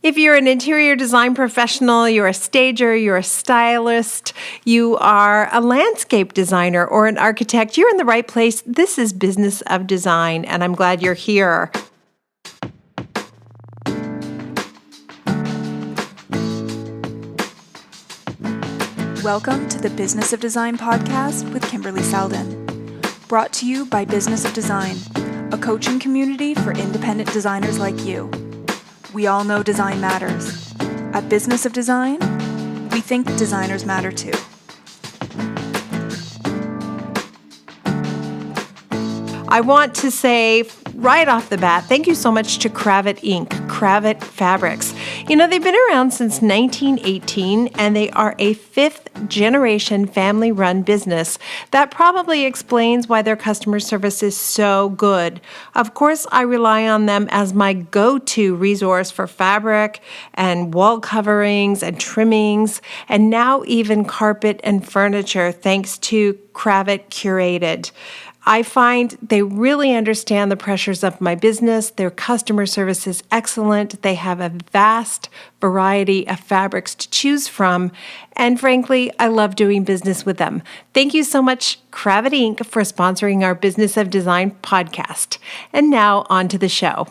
If you're an interior design professional, you're a stager, you're a stylist, you are a landscape designer or an architect, you're in the right place. This is Business of Design, and I'm glad you're here. Welcome to the Business of Design podcast with Kimberley Selden. Brought to you by Business of Design, a coaching community for independent designers like you. We all know design matters. At Business of Design, we think designers matter too. I want to say right off the bat, thank you so much to Cravat Inc., Cravat Fabrics. You know, they've been around since 1918, and they are a fifth-generation family-run business. That probably explains why their customer service is so good. Of course, I rely on them as my go-to resource for fabric and wall coverings and trimmings, and now even carpet and furniture, thanks to Cravat Curated. I find they really understand the pressures of my business. Their customer service is excellent. They have a vast variety of fabrics to choose from. And frankly, I love doing business with them. Thank you so much, Cravat Inc., for sponsoring our Business of Design podcast. And now on to the show.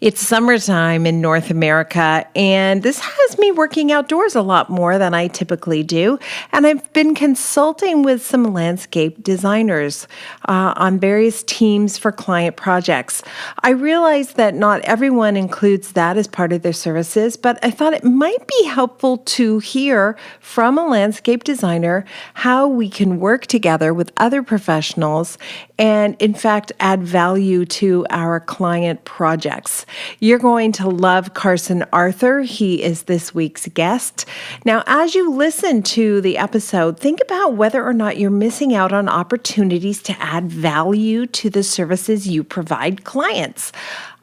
It's summertime in North America, and this has me working outdoors a lot more than I typically do. And I've been consulting with some landscape designers on various teams for client projects. I realize that not everyone includes that as part of their services, but I thought it might be helpful to hear from a landscape designer how we can work together with other professionals and, in fact, add value to our client projects. You're going to love Carson Arthur. He is this week's guest. Now, as you listen to the episode, think about whether or not you're missing out on opportunities to add value to the services you provide clients.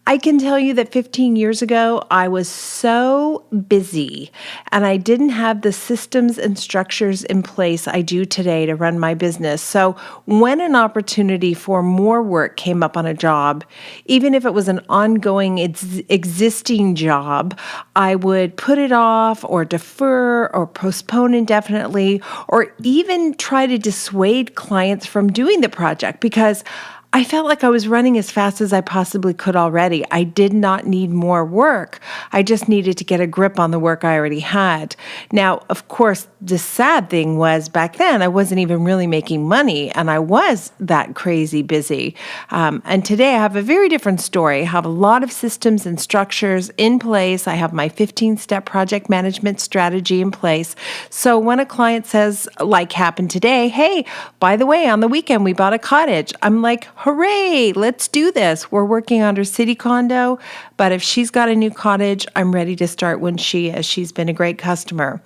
I can tell you that 15 years ago, I was so busy and I didn't have the systems and structures in place I do today to run my business. So when an opportunity for more work came up on a job, even if it was an ongoing existing job, I would put it off or defer or postpone indefinitely, or even try to dissuade clients from doing the project because I felt like I was running as fast as I possibly could already. I did not need more work. I just needed to get a grip on the work I already had. Now, of course, the sad thing was back then I wasn't even really making money, and I was that crazy busy. And today I have a very different story. I have a lot of systems and structures in place. I have my 15-step project management strategy in place. So when a client says, like happened today, hey, by the way, on the weekend we bought a cottage, I'm like, hooray, let's do this. We're working on her city condo, but if she's got a new cottage, I'm ready to start when she is. She's been a great customer.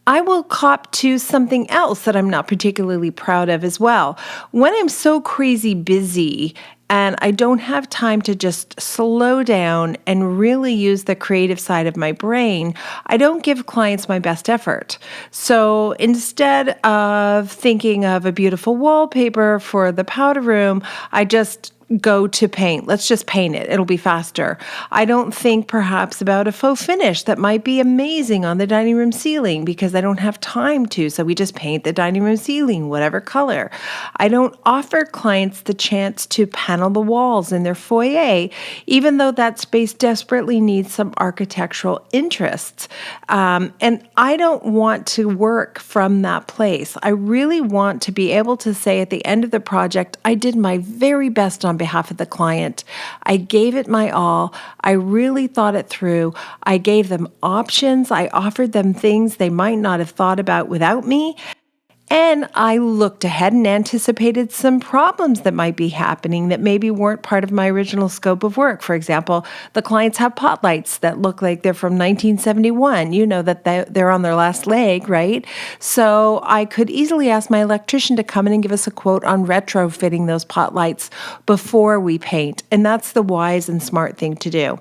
I will cop to something else that I'm not particularly proud of as well. When I'm so crazy busy and I don't have time to just slow down and really use the creative side of my brain, I don't give clients my best effort. So instead of thinking of a beautiful wallpaper for the powder room, I just go to paint. Let's just paint it. It'll be faster. I don't think perhaps about a faux finish that might be amazing on the dining room ceiling because I don't have time to. So we just paint the dining room ceiling, whatever color. I don't offer clients the chance to panel the walls in their foyer, even though that space desperately needs some architectural interests. And I don't want to work from that place. I really want to be able to say at the end of the project, I did my very best on behalf of the client. I gave it my all. I really thought it through. I gave them options. I offered them things they might not have thought about without me. And I looked ahead and anticipated some problems that might be happening that maybe weren't part of my original scope of work. For example, the clients have pot lights that look like they're from 1971. You know that they're on their last leg, right? So I could easily ask my electrician to come in and give us a quote on retrofitting those pot lights before we paint. And that's the wise and smart thing to do.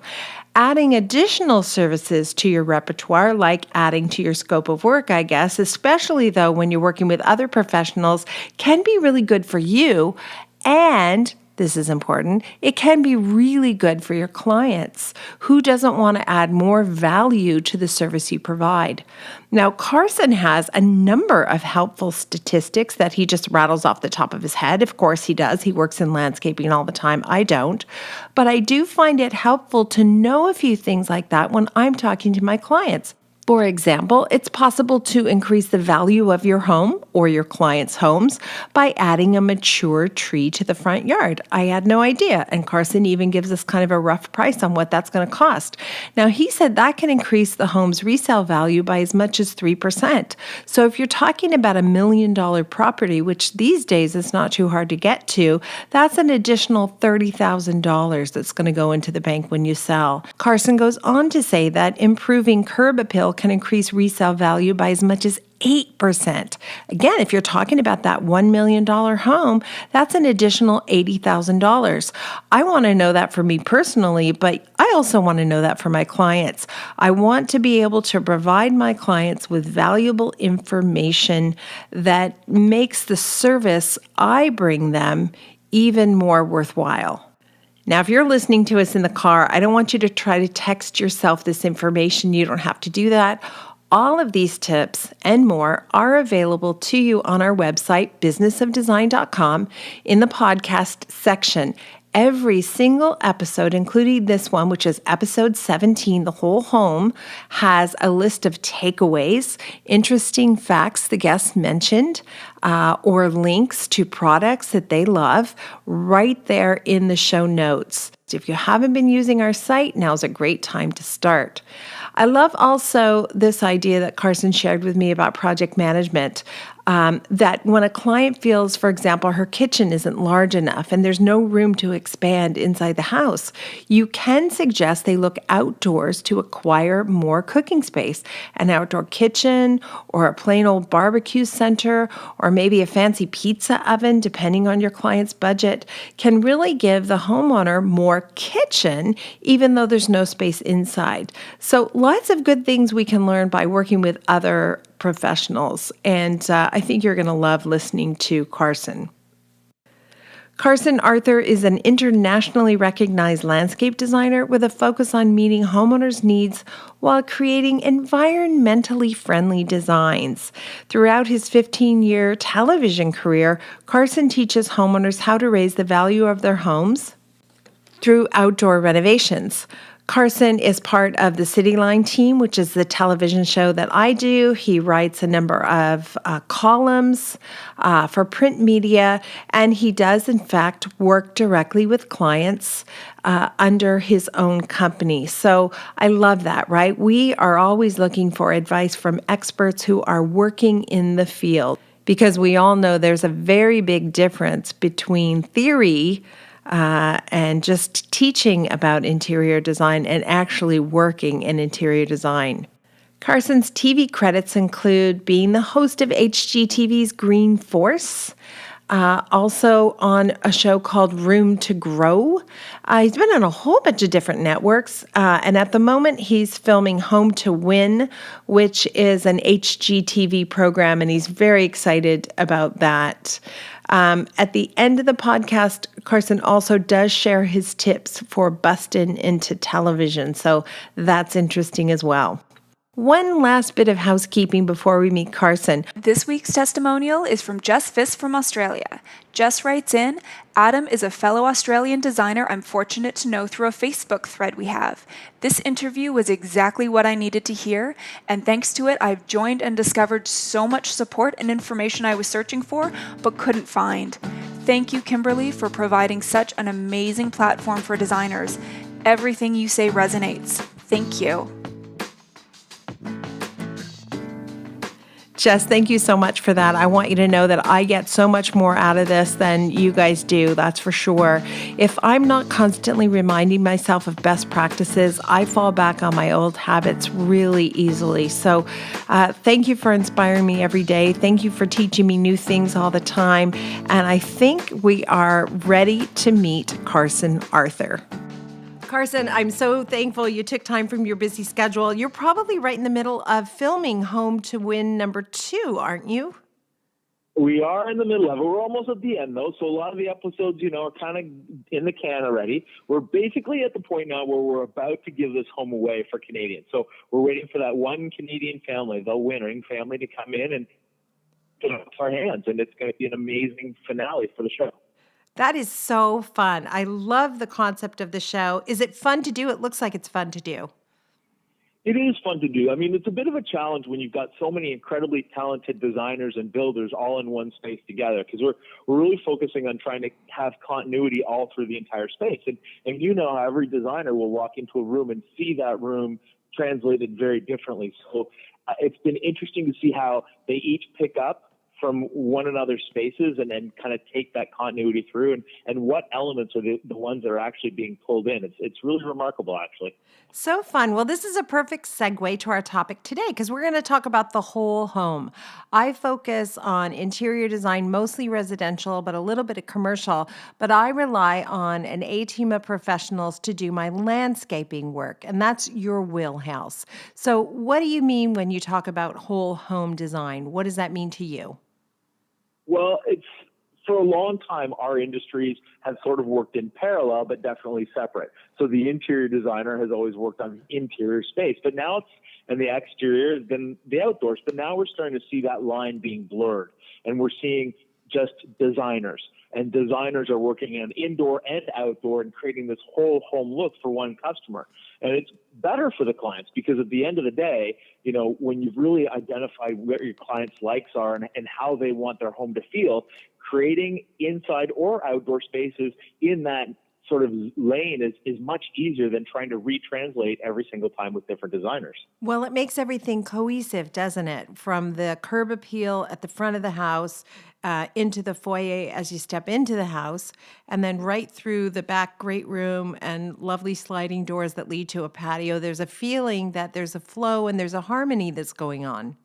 Adding additional services to your repertoire, like adding to your scope of work, I guess, especially though when you're working with other professionals, can be really good for you and this is important, it can be really good for your clients. Who doesn't want to add more value to the service you provide? Now, Carson has a number of helpful statistics that he just rattles off the top of his head. Of course he does. He works in landscaping all the time. I don't. But I do find it helpful to know a few things like that when I'm talking to my clients. For example, it's possible to increase the value of your home or your clients' homes by adding a mature tree to the front yard. I had no idea, and Carson even gives us kind of a rough price on what that's going to cost. Now, he said that can increase the home's resale value by as much as 3%. So if you're talking about $1 million property, which these days is not too hard to get to, that's an additional $30,000 that's going to go into the bank when you sell. Carson goes on to say that improving curb appeal can increase resale value by as much as 8%. Again, if you're talking about that $1 million home, that's an additional $80,000. I want to know that for me personally, but I also want to know that for my clients. I want to be able to provide my clients with valuable information that makes the service I bring them even more worthwhile. Now, if you're listening to us in the car, I don't want you to try to text yourself this information. You don't have to do that. All of these tips and more are available to you on our website, businessofdesign.com, in the podcast section. Every single episode, including this one, which is episode 17, The Whole Home, has a list of takeaways, interesting facts the guests mentioned, or links to products that they love right there in the show notes. If you haven't been using our site, now's a great time to start. I love also this idea that Carson shared with me about project management, that when a client feels, for example, her kitchen isn't large enough and there's no room to expand inside the house, you can suggest they look outdoors to acquire more cooking space. An outdoor kitchen or a plain old barbecue center or maybe a fancy pizza oven, depending on your client's budget, can really give the homeowner more kitchen, even though there's no space inside. So lots of good things we can learn by working with other professionals, and I think you're going to love listening to Carson. Carson Arthur is an internationally recognized landscape designer with a focus on meeting homeowners' needs while creating environmentally friendly designs. Throughout his 15-year television career, Carson teaches homeowners how to raise the value of their homes through outdoor renovations. Carson is part of the City Line team, which is the television show that I do. He writes a number of columns for print media, and he does, in fact, work directly with clients under his own company. So I love that, right? We are always looking for advice from experts who are working in the field, because we all know there's a very big difference between theory and just teaching about interior design and actually working in interior design. Carson's TV credits include being the host of HGTV's Green Force, also on a show called Room to Grow. He's been on a whole bunch of different networks, and at the moment he's filming Home to Win, which is an HGTV program, and he's very excited about that. At the end of the podcast, Carson also does share his tips for busting into television, so that's interesting as well. One last bit of housekeeping before we meet Carson. This week's testimonial is from Jess Fiss from Australia. Jess writes in, Adam is a fellow Australian designer I'm fortunate to know through a Facebook thread we have. This interview was exactly what I needed to hear, and thanks to it, I've joined and discovered so much support and information I was searching for, but couldn't find. Thank you, Kimberley, for providing such an amazing platform for designers. Everything you say resonates. Thank you. Jess, thank you so much for that. I want you to know that I get so much more out of this than you guys do, that's for sure. If I'm not constantly reminding myself of best practices, I fall back on my old habits really easily. So thank you for inspiring me every day. Thank you for teaching me new things all the time. And I think we are ready to meet Carson Arthur. Carson, I'm so thankful you took time from your busy schedule. You're probably right in the middle of filming Home to Win #2, aren't you? We are in the middle of it. We're almost at the end, though. So a lot of the episodes, are kind of in the can already. We're basically at the point now where we're about to give this home away for Canadians. So we're waiting for that one Canadian family, the winning family, to come in and put it off our hands. And it's going to be an amazing finale for the show. That is so fun. I love the concept of the show. Is it fun to do? It looks like it's fun to do. It is fun to do. I mean, it's a bit of a challenge when you've got so many incredibly talented designers and builders all in one space together, because we're really focusing on trying to have continuity all through the entire space. And how every designer will walk into a room and see that room translated very differently. So it's been interesting to see how they each pick up from one another's spaces and then kind of take that continuity through, and what elements are the ones that are actually being pulled in. It's really remarkable, actually. So fun. Well, this is a perfect segue to our topic today because we're going to talk about the whole home. I focus on interior design, mostly residential, but a little bit of commercial. But I rely on an A team of professionals to do my landscaping work, and that's your wheelhouse. So what do you mean when you talk about whole home design? What does that mean to you? Well, for a long time, our industries have sort of worked in parallel, but definitely separate. So the interior designer has always worked on the interior space, but now and the exterior has been the outdoors. But now we're starting to see that line being blurred, and we're seeing just designers. And designers are working on indoor and outdoor and creating this whole home look for one customer. And it's better for the clients because at the end of the day, when you've really identified what your clients' likes are and how they want their home to feel, creating inside or outdoor spaces in that sort of lane is much easier than trying to retranslate every single time with different designers. Well, it makes everything cohesive, doesn't it? From the curb appeal at the front of the house, into the foyer as you step into the house, and then right through the back great room and lovely sliding doors that lead to a patio. There's a feeling that there's a flow and there's a harmony that's going on.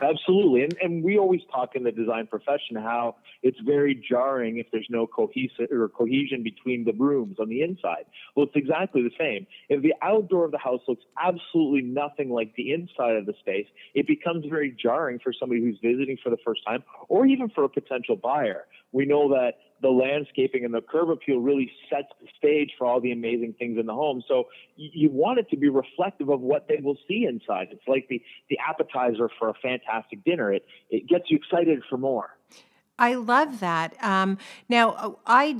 Absolutely. And we always talk in the design profession how it's very jarring if there's no cohesion between the rooms on the inside. Well, it's exactly the same. If the outdoor of the house looks absolutely nothing like the inside of the space, it becomes very jarring for somebody who's visiting for the first time or even for a potential buyer. We know that the landscaping and the curb appeal really sets the stage for all the amazing things in the home. So you want it to be reflective of what they will see inside. It's like the appetizer for a fantastic dinner. It gets you excited for more. I love that. Now, I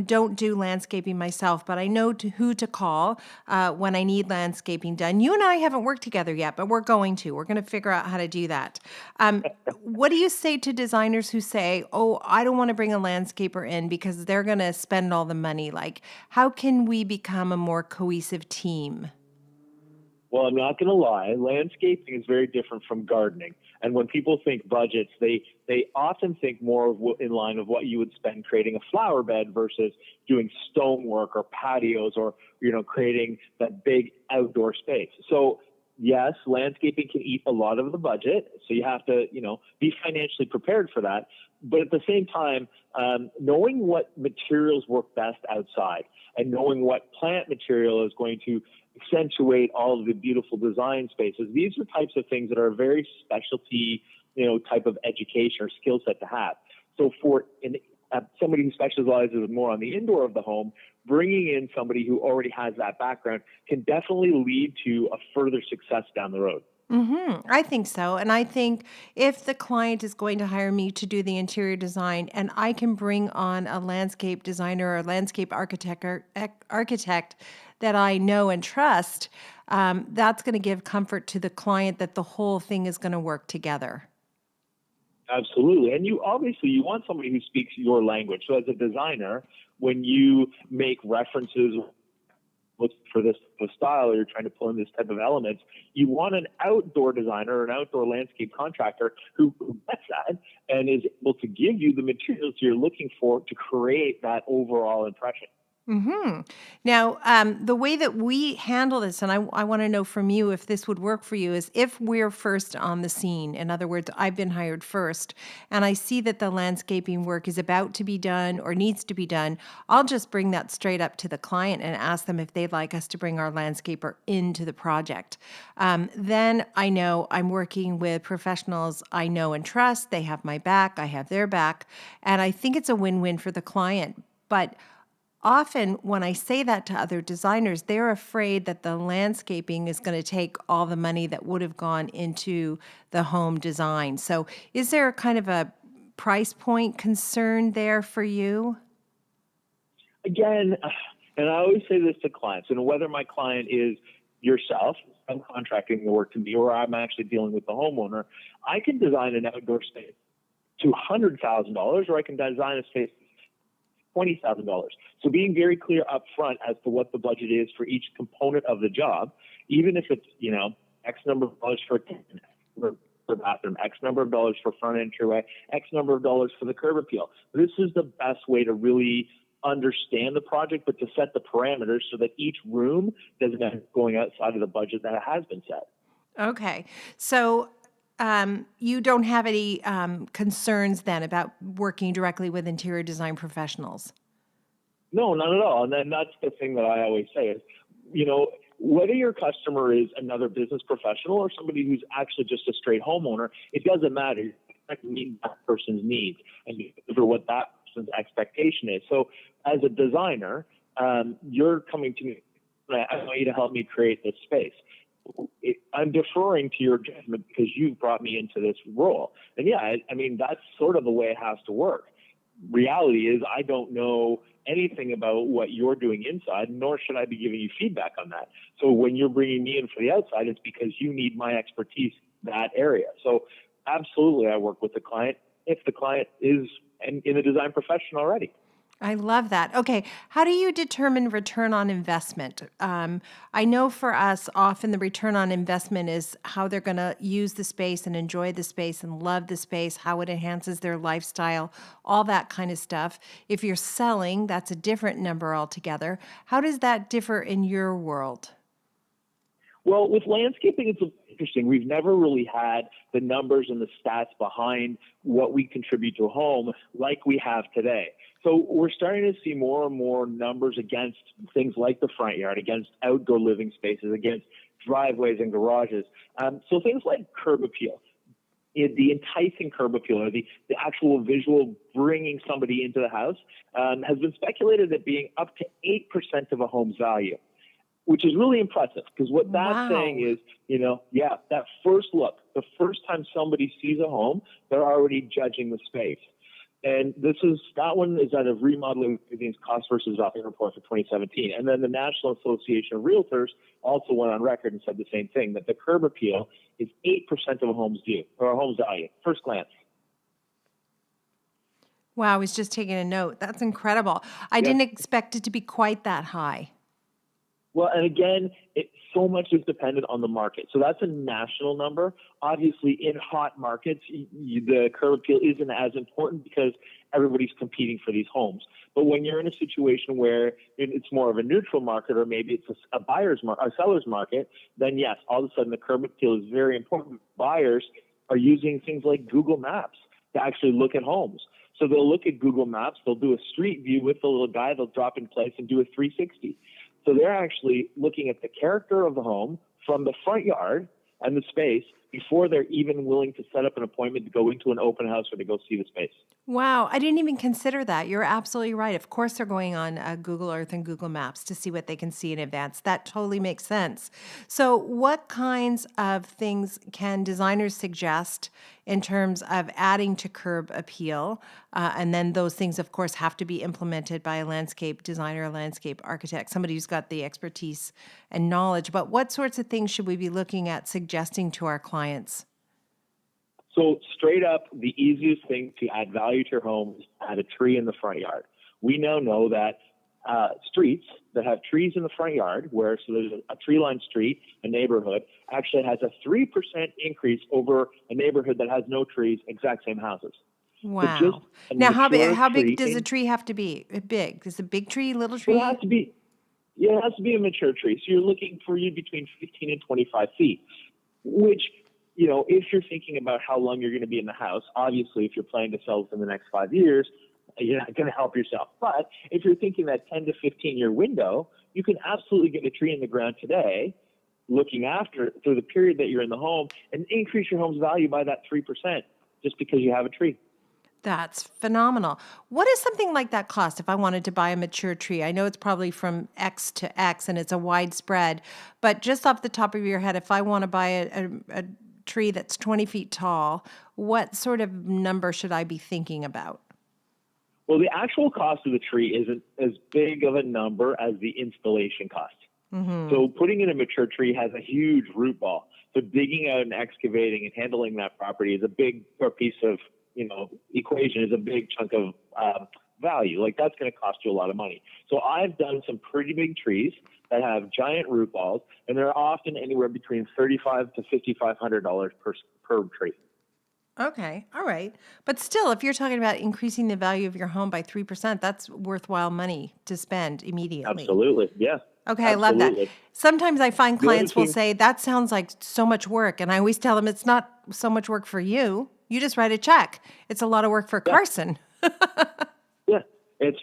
don't do landscaping myself, but I know who to call when I need landscaping done. You and I haven't worked together yet, but we're going to. We're going to figure out how to do that. What do you say to designers who say, oh, I don't want to bring a landscaper in because they're going to spend all the money? Like, how can we become a more cohesive team? Well, I'm not going to lie. Landscaping is very different from gardening. And when people think budgets, they often think more in line of what you would spend creating a flower bed versus doing stonework or patios or, creating that big outdoor space. So yes, landscaping can eat a lot of the budget. So you have to, be financially prepared for that. But at the same time, knowing what materials work best outside and knowing what plant material is going to accentuate all of the beautiful design spaces. These are types of things that are a very specialty, type of education or skill set to have. So for somebody who specializes more on the indoor of the home, bringing in somebody who already has that background can definitely lead to a further success down the road. Mm-hmm. I think so. And I think if the client is going to hire me to do the interior design and I can bring on a landscape designer or landscape architect that I know and trust, that's going to give comfort to the client that the whole thing is going to work together. Absolutely. And you want somebody who speaks your language. So as a designer, when you make references look for this type of style or you're trying to pull in this type of elements, you want an outdoor designer or an outdoor landscape contractor who gets that and is able to give you the materials you're looking for to create that overall impression. Now, the way that we handle this, and I want to know from you if this would work for you, is if we're first on the scene. In other words, I've been hired first, and I see that the landscaping work is about to be done or needs to be done, I'll just bring that straight up to the client and ask them if they'd like us to bring our landscaper into the project. Then I know I'm working with professionals I know and trust. They have my back, I have their back, and I think it's a win-win for the client. But often, when I say that to other designers, they're afraid that the landscaping is going to take all the money that would have gone into the home design. So, is there kind of a price point concern there for you? Again, and I always say this to clients, and whether my client is yourself, I'm contracting the work to me, or I'm actually dealing with the homeowner, I can design an outdoor space to $100,000, or I can design a space $20,000. So being very clear up front as to what the budget is for each component of the job, even if it's, X number of dollars for the bathroom, X number of dollars for front entryway, X number of dollars for the curb appeal. This is the best way to really understand the project, but to set the parameters so that each room doesn't end up going outside of the budget that has been set. Okay. So, you don't have any concerns then about working directly with interior design professionals? No, not at all. And then that's the thing that I always say is, whether your customer is another business professional or somebody who's actually just a straight homeowner, it doesn't matter. You have to meet that person's needs and deliver what that person's expectation is. So as a designer, you're coming to me, I want you to help me create this space. I'm deferring to your judgment because you've brought me into this role. And yeah, I mean, that's sort of the way it has to work. Reality is I don't know anything about what you're doing inside, nor should I be giving you feedback on that. So when you're bringing me in for the outside, it's because you need my expertise in that area. So absolutely, I work with the client if the client is in a design profession already. I love that. Okay. How do you determine return on investment? I know for us, often the return on investment is how they're going to use the space and enjoy the space and love the space, how it enhances their lifestyle, all that kind of stuff. If you're selling, that's a different number altogether. How does that differ in your world? Well, with landscaping, it's interesting. We've never really had the numbers and the stats behind what we contribute to a home like we have today. So we're starting to see more and more numbers against things like the front yard, against outdoor living spaces, against driveways and garages. So things like curb appeal, the enticing curb appeal, or the actual visual bringing somebody into the house, has been speculated at being up to 8% of a home's value, which is really impressive because what that's saying is, that first look, the first time somebody sees a home, they're already judging the space. And that one is out of Remodeling Magazine's Cost versus Value Report for 2017. And then the National Association of Realtors also went on record and said the same thing, that the curb appeal is 8% of a home's view or a home's value, first glance. Wow, I was just taking a note. That's incredible. I didn't expect it to be quite that high. Well, and again, so much is dependent on the market. So that's a national number. Obviously, in hot markets, the curb appeal isn't as important because everybody's competing for these homes. But when you're in a situation where it's more of a neutral market, or maybe it's a seller's market, then yes, all of a sudden the curb appeal is very important. Buyers are using things like Google Maps to actually look at homes. So they'll look at Google Maps, they'll do a street view with the little guy, they'll drop in place and do a 360. So they're actually looking at the character of the home from the front yard and the space before they're even willing to set up an appointment to go into an open house or to go see the space. Wow, I didn't even consider that. You're absolutely right. Of course, they're going on Google Earth and Google Maps to see what they can see in advance. That totally makes sense. So, what kinds of things can designers suggest in terms of adding to curb appeal? And then those things, of course, have to be implemented by a landscape designer, a landscape architect, somebody who's got the expertise and knowledge. But what sorts of things should we be looking at suggesting to our clients? So straight up, the easiest thing to add value to your home is add a tree in the front yard. We now know that streets that have trees in the front yard, so there's a tree-lined street, a neighborhood, actually has a 3% increase over a neighborhood that has no trees, exact same houses. But just Wow. a Now, mature how big tree, does a tree have to be? Big? Is a big tree, little well, tree? it has to be a mature tree. So you're looking for you between 15 and 25 feet, which, if you're thinking about how long you're going to be in the house, obviously, if you're planning to sell within the next 5 years, you're not going to help yourself. But if you're thinking that 10 to 15-year window, you can absolutely get a tree in the ground today, looking after through the period that you're in the home, and increase your home's value by that 3% just because you have a tree. That's phenomenal. What does something like that cost if I wanted to buy a mature tree? I know it's probably from X to X and it's a wide spread, but just off the top of your head, if I want to buy a tree that's 20 feet tall, what sort of number should I be thinking about? Well, the actual cost of the tree isn't as big of a number as the installation cost. So putting in a mature tree has a huge root ball. So digging out and excavating and handling that property is a big piece of, equation, is a big chunk of value. Like, that's going to cost you a lot of money. So I've done some pretty big trees that have giant root balls, and they're often anywhere between $3,500 to $5,500 per tree. Okay, all right. But still, if you're talking about increasing the value of your home by 3%, that's worthwhile money to spend immediately. Absolutely, yeah. Okay, I love that. Absolutely. Sometimes I find The other clients will thing, say, that sounds like so much work. And I always tell them it's not so much work for you. You just write a check. It's a lot of work for yeah, Carson. yeah, it's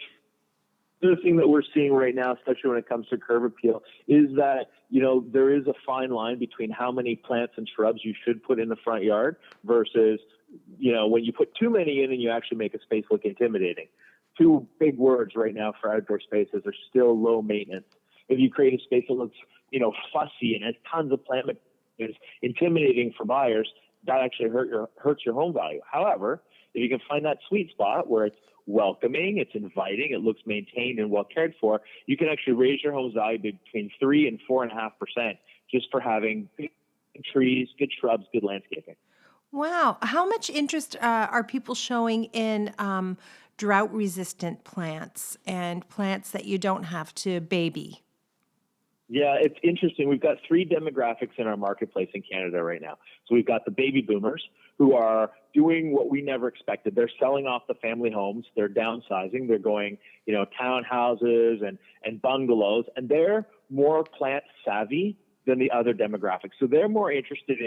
the other thing that we're seeing right now, especially when it comes to curb appeal, is that, there is a fine line between how many plants and shrubs you should put in the front yard versus, when you put too many in and you actually make a space look intimidating. Two big words right now for outdoor spaces are still low maintenance. If you create a space that looks, fussy and has tons of plant materials, intimidating for buyers, that actually hurts your home value. However, if you can find that sweet spot where it's welcoming, it's inviting, it looks maintained and well cared for, you can actually raise your home's value between 3 and 4.5% just for having good trees, good shrubs, good landscaping. Wow. How much interest are people showing in drought-resistant plants and plants that you don't have to baby? Yeah, it's interesting. We've got 3 demographics in our marketplace in Canada right now. So we've got the baby boomers who are doing what we never expected. They're selling off the family homes. They're downsizing. They're going, townhouses and bungalows, and they're more plant savvy than the other demographics. So they're more interested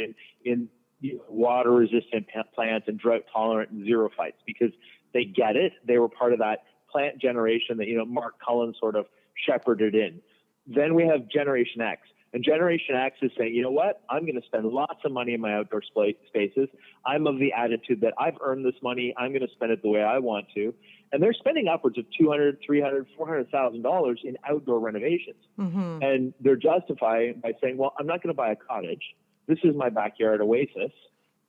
in water resistant plants and drought tolerant and zero fights because they get it. They were part of that plant generation that, Mark Cullen sort of shepherded in. Then we have Generation X. And Generation X is saying, you know what? I'm going to spend lots of money in my outdoor spaces. I'm of the attitude that I've earned this money. I'm going to spend it the way I want to. And they're spending upwards of $200,000, $300,000, $400,000 in outdoor renovations. And they're justifying by saying, well, I'm not going to buy a cottage. This is my backyard oasis.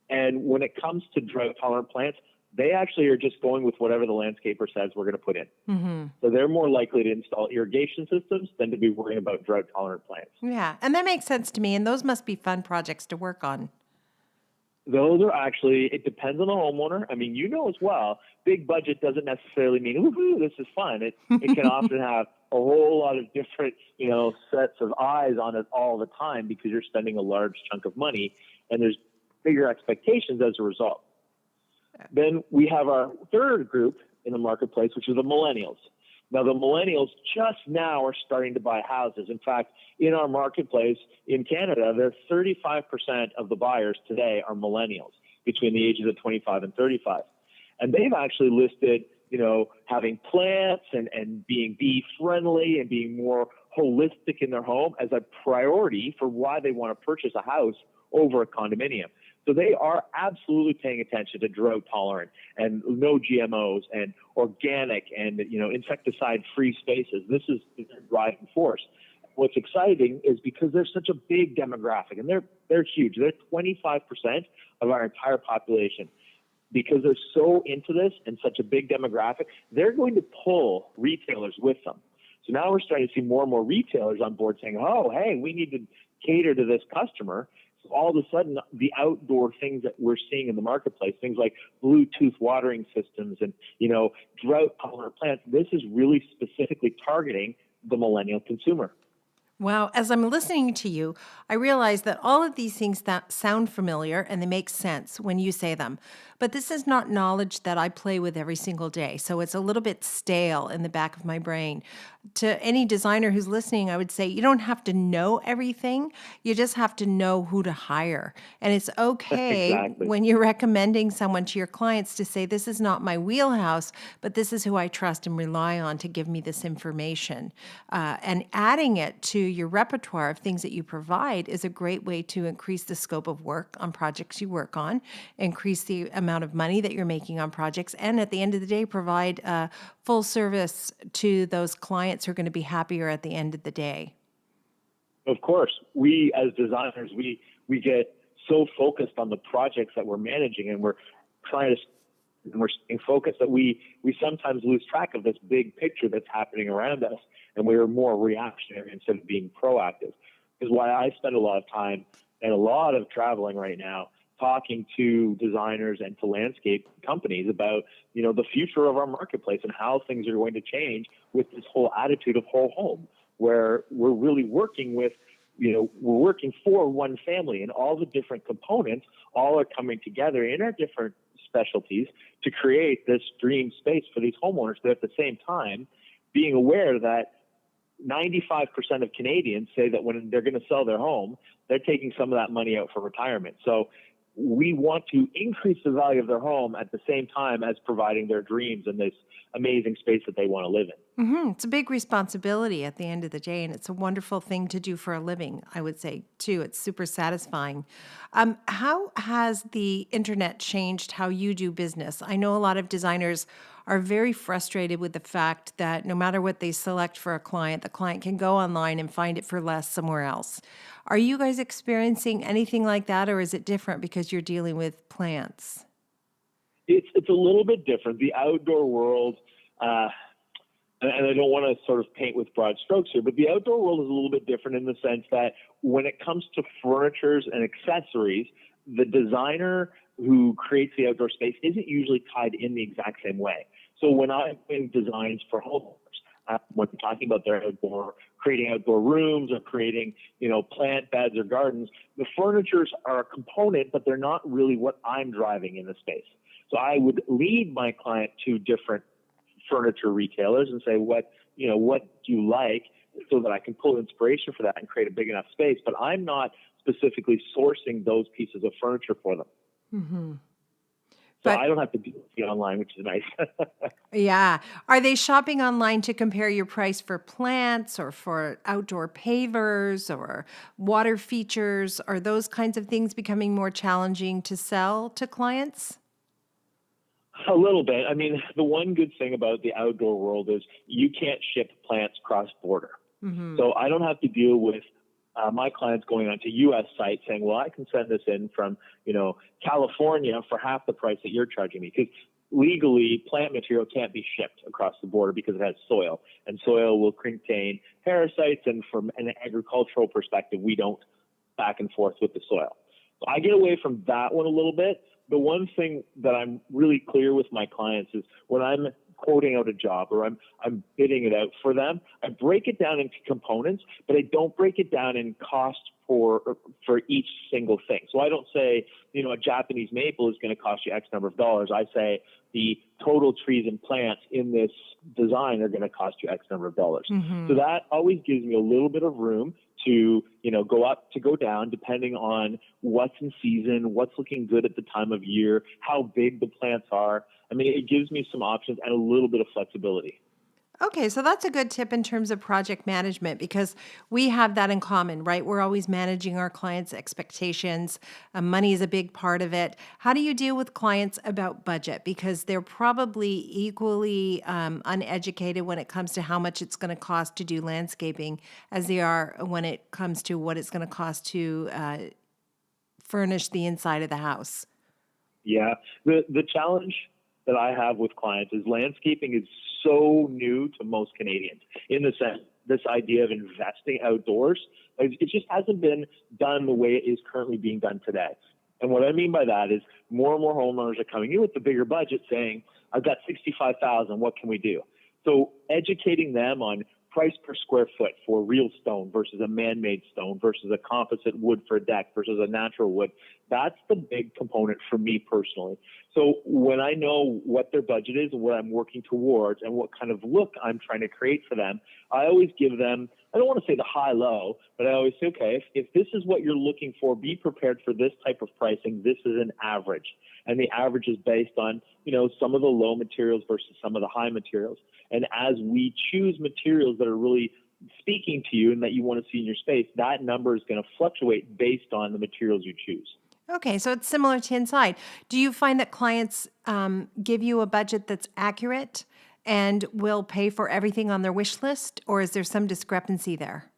And when it comes to drought tolerant plants, they actually are just going with whatever the landscaper says we're going to put in. So they're more likely to install irrigation systems than to be worrying about drought-tolerant plants. Yeah, and that makes sense to me. And those must be fun projects to work on. Those are actually, it depends on the homeowner. I mean, as well, big budget doesn't necessarily mean, woohoo, this is fun. It can often have a whole lot of different, sets of eyes on it all the time because you're spending a large chunk of money and there's bigger expectations as a result. Then we have our third group in the marketplace, which are the millennials. Now, the millennials just now are starting to buy houses. In fact, in our marketplace in Canada, 35% of the buyers today are millennials between the ages of 25 and 35. And they've actually listed, having plants and being bee friendly and being more holistic in their home as a priority for why they want to purchase a house over a condominium. So they are absolutely paying attention to drought tolerant and no GMOs and organic and, insecticide free spaces. This is the driving force. What's exciting is because they're such a big demographic and they're huge. They're 25% of our entire population. Because they're so into this and such a big demographic, they're going to pull retailers with them. So now we're starting to see more and more retailers on board saying, oh, hey, we need to cater to this customer. So all of a sudden, the outdoor things that we're seeing in the marketplace, things like Bluetooth watering systems and, drought tolerant plants, this is really specifically targeting the millennial consumer. Wow, as I'm listening to you, I realize that all of these things that sound familiar and they make sense when you say them. But this is not knowledge that I play with every single day. So it's a little bit stale in the back of my brain. To any designer who's listening, I would say you don't have to know everything. You just have to know who to hire. And it's okay Exactly. when you're recommending someone to your clients to say, this is not my wheelhouse, but this is who I trust and rely on to give me this information. And adding it to your repertoire of things that you provide is a great way to increase the scope of work on projects you work on, increase the amount of money that you're making on projects, and at the end of the day, provide full service to those clients who are going to be happier at the end of the day. Of course, we as designers, we get so focused on the projects that we're managing, and we're trying to and we're staying focused that we sometimes lose track of this big picture that's happening around us, and we're more reactionary instead of being proactive. Is why I spend a lot of time and a lot of traveling right now talking to designers and to landscape companies about, the future of our marketplace and how things are going to change with this whole attitude of whole home, where we're really working with, we're working for one family, and all the different components all are coming together in our different specialties to create this dream space for these homeowners, but at the same time being aware that 95% of Canadians say that when they're going to sell their home, they're taking some of that money out for retirement. So we want to increase the value of their home at the same time as providing their dreams and this amazing space that they want to live in. It's a big responsibility at the end of the day, and it's a wonderful thing to do for a living, I would say, too. It's super satisfying. How has the internet changed how you do business? I know a lot of designers are very frustrated with the fact that no matter what they select for a client, the client can go online and find it for less somewhere else. Are you guys experiencing anything like that, or is it different because you're dealing with plants? It's a little bit different. The outdoor world, and I don't want to sort of paint with broad strokes here, but the outdoor world is a little bit different in the sense that when it comes to furnitures and accessories, the designer who creates the outdoor space isn't usually tied in the exact same way. So when I'm doing designs for homeowners, when I'm talking about their outdoor, creating outdoor rooms or creating, plant beds or gardens, the furnitures are a component, but they're not really what I'm driving in the space. So I would lead my client to different furniture retailers and say, what do you like, so that I can pull inspiration for that and create a big enough space. But I'm not specifically sourcing those pieces of furniture for them. Mm-hmm. So But I don't have to do it online, which is nice. yeah. Are they shopping online to compare your price for plants or for outdoor pavers or water features? Are those kinds of things becoming more challenging to sell to clients? A little bit. I mean, the one good thing about the outdoor world is you can't ship plants cross-border. Mm-hmm. So I don't have to deal with my clients going onto U.S. sites saying, well, I can send this in from, California for half the price that you're charging me. Because legally, plant material can't be shipped across the border because it has soil. And soil will contain parasites. And from an agricultural perspective, we don't back and forth with the soil. So I get away from that one a little bit. The one thing that I'm really clear with my clients is when I'm quoting out a job or I'm bidding it out for them, I break it down into components, but I don't break it down in cost for each single thing. So I don't say, a Japanese maple is going to cost you X number of dollars. I say the total trees and plants in this design are going to cost you X number of dollars. Mm-hmm. So that always gives me a little bit of room to, go up, to go down, depending on what's in season, what's looking good at the time of year, how big the plants are. I mean, it gives me some options and a little bit of flexibility. Okay, so that's a good tip in terms of project management because we have that in common, right? We're always managing our clients' expectations. Money is a big part of it. How do you deal with clients about budget? Because they're probably equally uneducated when it comes to how much it's going to cost to do landscaping as they are when it comes to what it's going to cost to furnish the inside of the house. Yeah, the challenge that I have with clients is landscaping is so new to most Canadians in the sense this idea of investing outdoors, it just hasn't been done the way it is currently being done today. And what I mean by that is more and more homeowners are coming in with the bigger budget saying, I've got $65,000, what can we do? So educating them on price per square foot for real stone versus a man-made stone versus a composite wood for a deck versus a natural wood. That's the big component for me personally. So when I know what their budget is and what I'm working towards and what kind of look I'm trying to create for them, I always give them, I don't want to say the high-low, but I always say, okay, if this is what you're looking for, be prepared for this type of pricing. This is an average. And the average is based on, some of the low materials versus some of the high materials. And as we choose materials that are really speaking to you and that you want to see in your space, that number is going to fluctuate based on the materials you choose. Okay, so it's similar to inside. Do you find that clients give you a budget that's accurate and will pay for everything on their wish list, or is there some discrepancy there?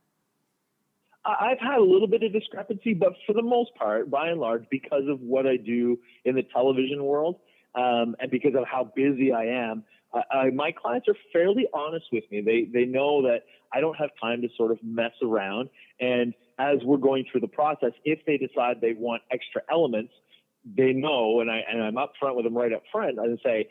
I've had a little bit of discrepancy, but for the most part, by and large, because of what I do in the television world and because of how busy I am, my clients are fairly honest with me. They know that I don't have time to sort of mess around. And as we're going through the process, if they decide they want extra elements, they know, and I'm up front with them right up front, and say,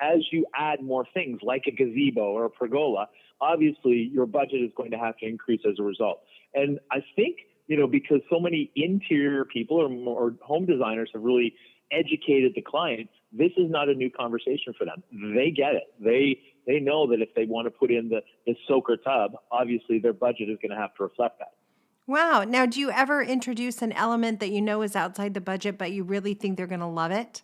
as you add more things like a gazebo or a pergola, obviously your budget is going to have to increase as a result. And I think, because so many interior people or home designers have really educated the client, this is not a new conversation for them. They get it. They know that if they want to put in the soaker tub, obviously their budget is going to have to reflect that. Wow. Now, do you ever introduce an element that you know is outside the budget, but you really think they're going to love it?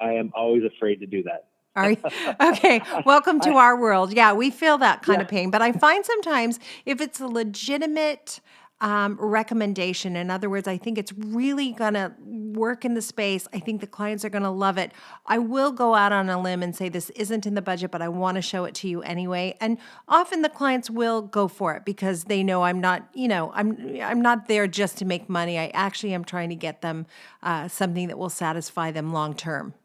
I am always afraid to do that. Are you? Okay. Welcome to our world. Yeah, we feel that kind of pain. But I find sometimes if it's a legitimate recommendation, in other words, I think it's really going to work in the space. I think the clients are going to love it. I will go out on a limb and say this isn't in the budget, but I want to show it to you anyway. And often the clients will go for it because they know I'm not, I'm not there just to make money. I actually am trying to get them something that will satisfy them long term.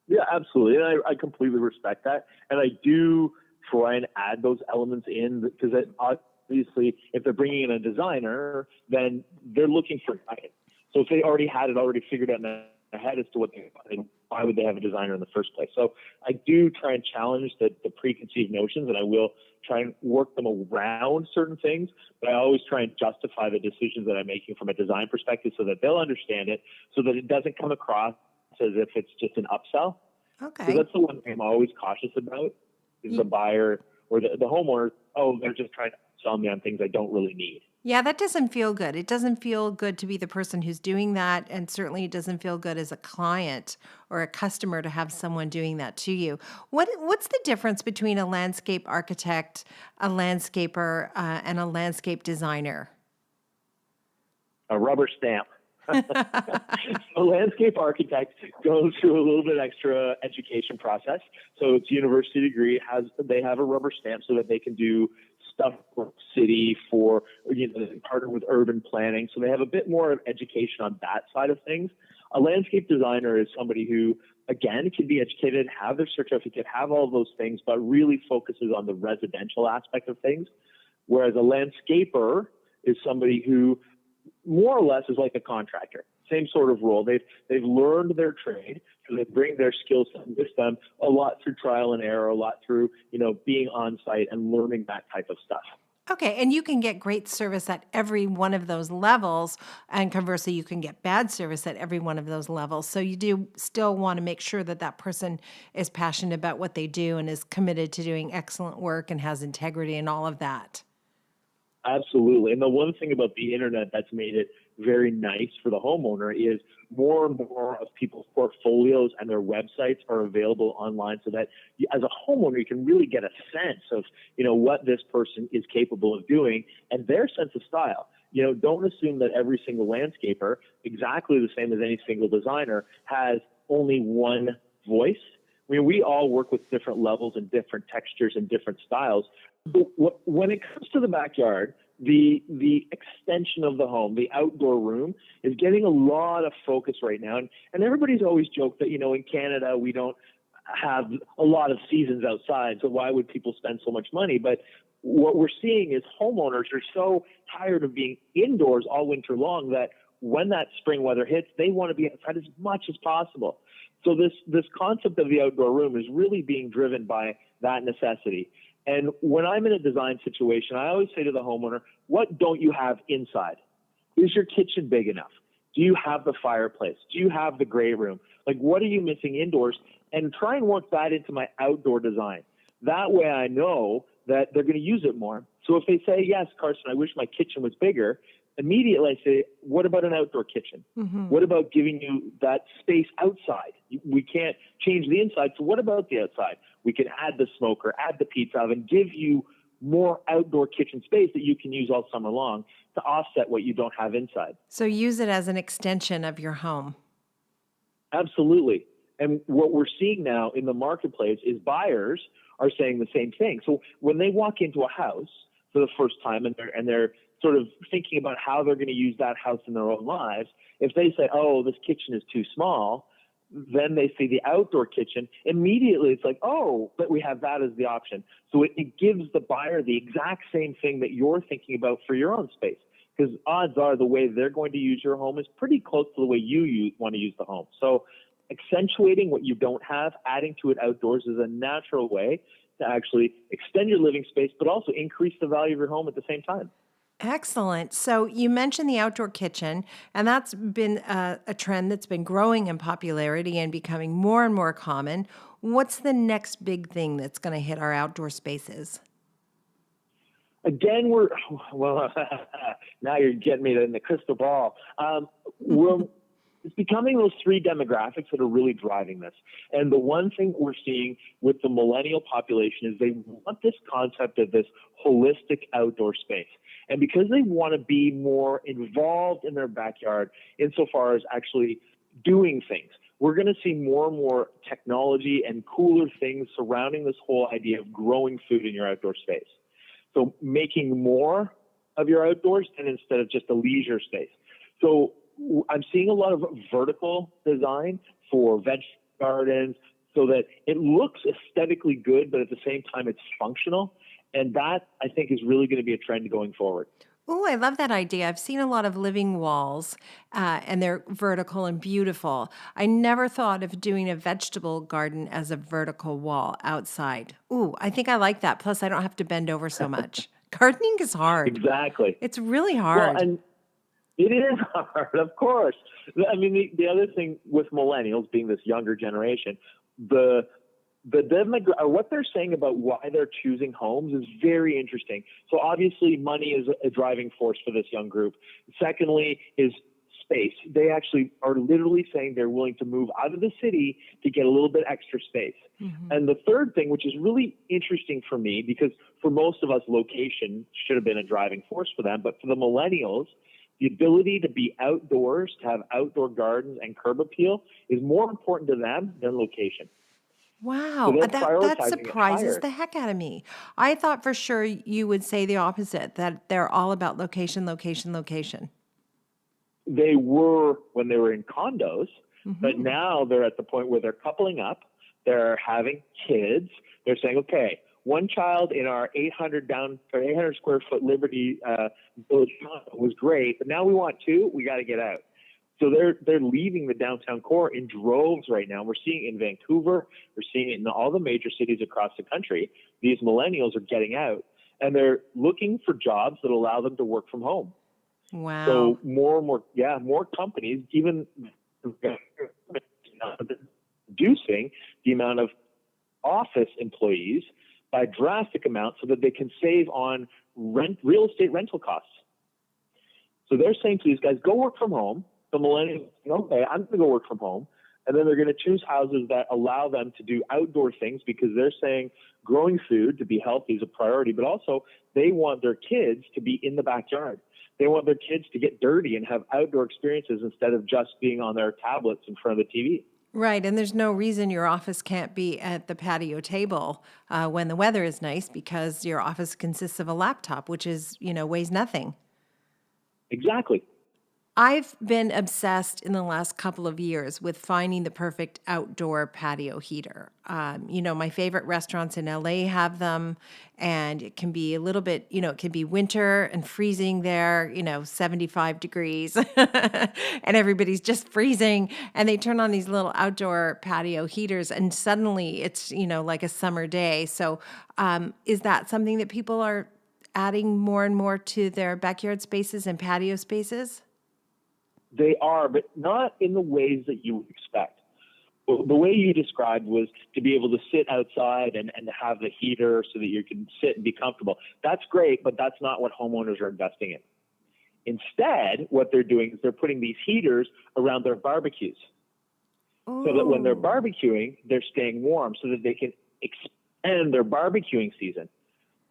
Yeah, absolutely. And I completely respect that. And I do try and add those elements in because obviously if they're bringing in a designer, then they're looking for guidance. So if they already had it figured out in their head as to what they wanted, why would they have a designer in the first place? So I do try and challenge the preconceived notions, and I will try and work them around certain things, but I always try and justify the decisions that I'm making from a design perspective so that they'll understand it, so that it doesn't come across as if it's just an upsell. Okay. So that's the one thing I'm always cautious about is the buyer or the homeowner, they're just trying to sell me on things I don't really need. Yeah, that doesn't feel good. It doesn't feel good to be the person who's doing that, and certainly it doesn't feel good as a client or a customer to have someone doing that to you. What's the difference between a landscape architect, a landscaper, and a landscape designer? A rubber stamp. A landscape architect goes through a little bit extra education process. So it's a university degree. They have a rubber stamp so that they can do stuff for city, for partner with urban planning. So they have a bit more of education on that side of things. A landscape designer is somebody who, again, can be educated, have their certificate, have all those things, but really focuses on the residential aspect of things. Whereas a landscaper is somebody who more or less is like a contractor, same sort of role. They've learned their trade, so they bring their skill set with them a lot through trial and error, a lot through being on site and learning that type of stuff. Okay, and you can get great service at every one of those levels, and conversely, you can get bad service at every one of those levels. So you do still want to make sure that that person is passionate about what they do and is committed to doing excellent work and has integrity and all of that. Absolutely. And the one thing about the internet that's made it very nice for the homeowner is more and more of people's portfolios and their websites are available online so that as a homeowner, you can really get a sense of, what this person is capable of doing and their sense of style. Don't assume that every single landscaper, exactly the same as any single designer, has only one voice. I mean, we all work with different levels and different textures and different styles. But when it comes to the backyard, the extension of the home, the outdoor room, is getting a lot of focus right now. And everybody's always joked that, in Canada, we don't have a lot of seasons outside, so why would people spend so much money? But what we're seeing is homeowners are so tired of being indoors all winter long that when that spring weather hits, they want to be outside as much as possible. So this concept of the outdoor room is really being driven by that necessity. And when I'm in a design situation, I always say to the homeowner, what don't you have inside? Is your kitchen big enough? Do you have the fireplace? Do you have the great room? Like, what are you missing indoors? And try and work that into my outdoor design. That way I know that they're going to use it more. So if they say, yes, Carson, I wish my kitchen was bigger, immediately I say, what about an outdoor kitchen? Mm-hmm. What about giving you that space outside? We can't change the inside, so what about the outside? We can add the smoker, add the pizza oven, give you more outdoor kitchen space that you can use all summer long to offset what you don't have inside. So use it as an extension of your home. Absolutely. And what we're seeing now in the marketplace is buyers are saying the same thing. So when they walk into a house for the first time and they're sort of thinking about how they're going to use that house in their own lives, if they say, oh, this kitchen is too small, then they see the outdoor kitchen, immediately it's like, oh, but we have that as the option. So it gives the buyer the exact same thing that you're thinking about for your own space. Because odds are the way they're going to use your home is pretty close to the way you want to use the home. So accentuating what you don't have, adding to it outdoors is a natural way to actually extend your living space, but also increase the value of your home at the same time. Excellent. So you mentioned the outdoor kitchen, and that's been a trend that's been growing in popularity and becoming more and more common. What's the next big thing that's going to hit our outdoor spaces? Again, now you're getting me in the crystal ball. It's becoming those three demographics that are really driving this. And the one thing we're seeing with the millennial population is they want this concept of this holistic outdoor space. And because they want to be more involved in their backyard insofar as actually doing things, we're going to see more and more technology and cooler things surrounding this whole idea of growing food in your outdoor space. So making more of your outdoors and instead of just a leisure space. So I'm seeing a lot of vertical design for vegetable gardens so that it looks aesthetically good, but at the same time it's functional. And that, I think, is really going to be a trend going forward. Oh, I love that idea. I've seen a lot of living walls, and they're vertical and beautiful. I never thought of doing a vegetable garden as a vertical wall outside. Ooh, I think I like that. Plus, I don't have to bend over so much. Gardening is hard. Exactly. It's really hard. Well, and it is hard, of course. I mean, the other thing with millennials being this younger generation, what they're saying about why they're choosing homes is very interesting. So obviously money is a driving force for this young group. Secondly is space. They actually are literally saying they're willing to move out of the city to get a little bit extra space. Mm-hmm. And the third thing, which is really interesting for me, because for most of us, location should have been a driving force for them, but for the millennials, the ability to be outdoors, to have outdoor gardens and curb appeal is more important to them than location. Wow, So that surprises the heck out of me. I thought for sure you would say the opposite, that they're all about location, location, location. They were when they were in condos, but now they're at the point where they're coupling up, they're having kids, they're saying, okay, one child in our 800 square foot Liberty Village condo was great, but now we want two, we got to get out. So they're leaving the downtown core in droves right now. We're seeing it in Vancouver. We're seeing it in all the major cities across the country. These millennials are getting out, and they're looking for jobs that allow them to work from home. Wow. So more companies, even reducing the amount of office employees by drastic amounts so that they can save on real estate rental costs. So they're saying to these guys, go work from home. The millennials, okay, I'm going to go work from home. And then they're going to choose houses that allow them to do outdoor things because they're saying growing food to be healthy is a priority, but also they want their kids to be in the backyard. They want their kids to get dirty and have outdoor experiences instead of just being on their tablets in front of the TV. Right, and there's no reason your office can't be at the patio table when the weather is nice because your office consists of a laptop, which is, weighs nothing. Exactly. I've been obsessed in the last couple of years with finding the perfect outdoor patio heater. My favorite restaurants in LA have them, and it can be a little bit, it can be winter and freezing there, 75 degrees, and everybody's just freezing. And they turn on these little outdoor patio heaters, and suddenly it's, like a summer day. So, is that something that people are adding more and more to their backyard spaces and patio spaces? They are, but not in the ways that you would expect. The way you described was to be able to sit outside and have the heater so that you can sit and be comfortable. That's great, but that's not what homeowners are investing in. Instead, what they're doing is they're putting these heaters around their barbecues so that when they're barbecuing, they're staying warm so that they can expand their barbecuing season,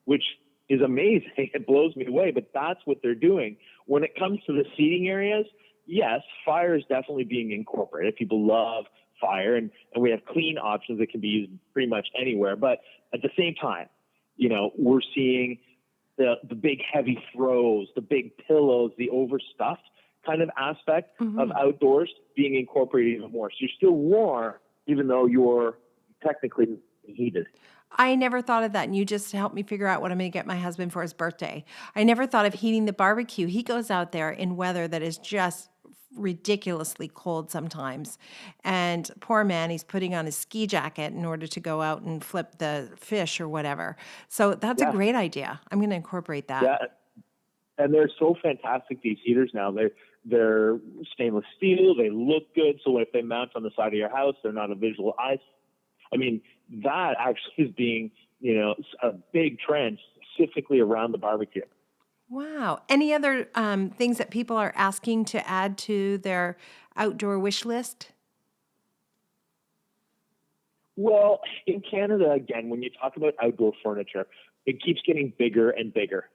which is amazing. It blows me away, but that's what they're doing. When it comes to the seating areas, yes, fire is definitely being incorporated. People love fire, and we have clean options that can be used pretty much anywhere. But at the same time, we're seeing the big heavy throws, the big pillows, the overstuffed kind of aspect of outdoors being incorporated even more. So you're still warm, even though you're technically heated. I never thought of that, and you just helped me figure out what I'm going to get my husband for his birthday. I never thought of heating the barbecue. He goes out there in weather that is just ridiculously cold sometimes. And poor man, he's putting on his ski jacket in order to go out and flip the fish or whatever. So that's a great idea. I'm going to incorporate that. Yeah. And they're so fantastic, these heaters now. They're stainless steel. They look good. So if they mount on the side of your house, they're not a visual eye. I mean, that actually is being, a big trend specifically around the barbecue. Wow. Any other things that people are asking to add to their outdoor wish list? Well, in Canada, again, when you talk about outdoor furniture, it keeps getting bigger and bigger.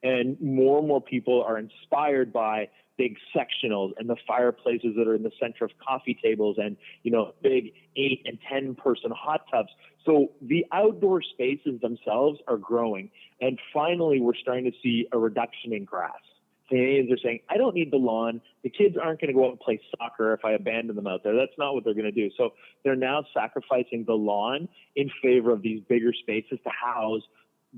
And more people are inspired by big sectionals and the fireplaces that are in the center of coffee tables and, big 8 and 10 person hot tubs. So the outdoor spaces themselves are growing. And finally, we're starting to see a reduction in grass. Canadians are saying, I don't need the lawn. The kids aren't going to go out and play soccer if I abandon them out there. That's not what they're going to do. So they're now sacrificing the lawn in favor of these bigger spaces to house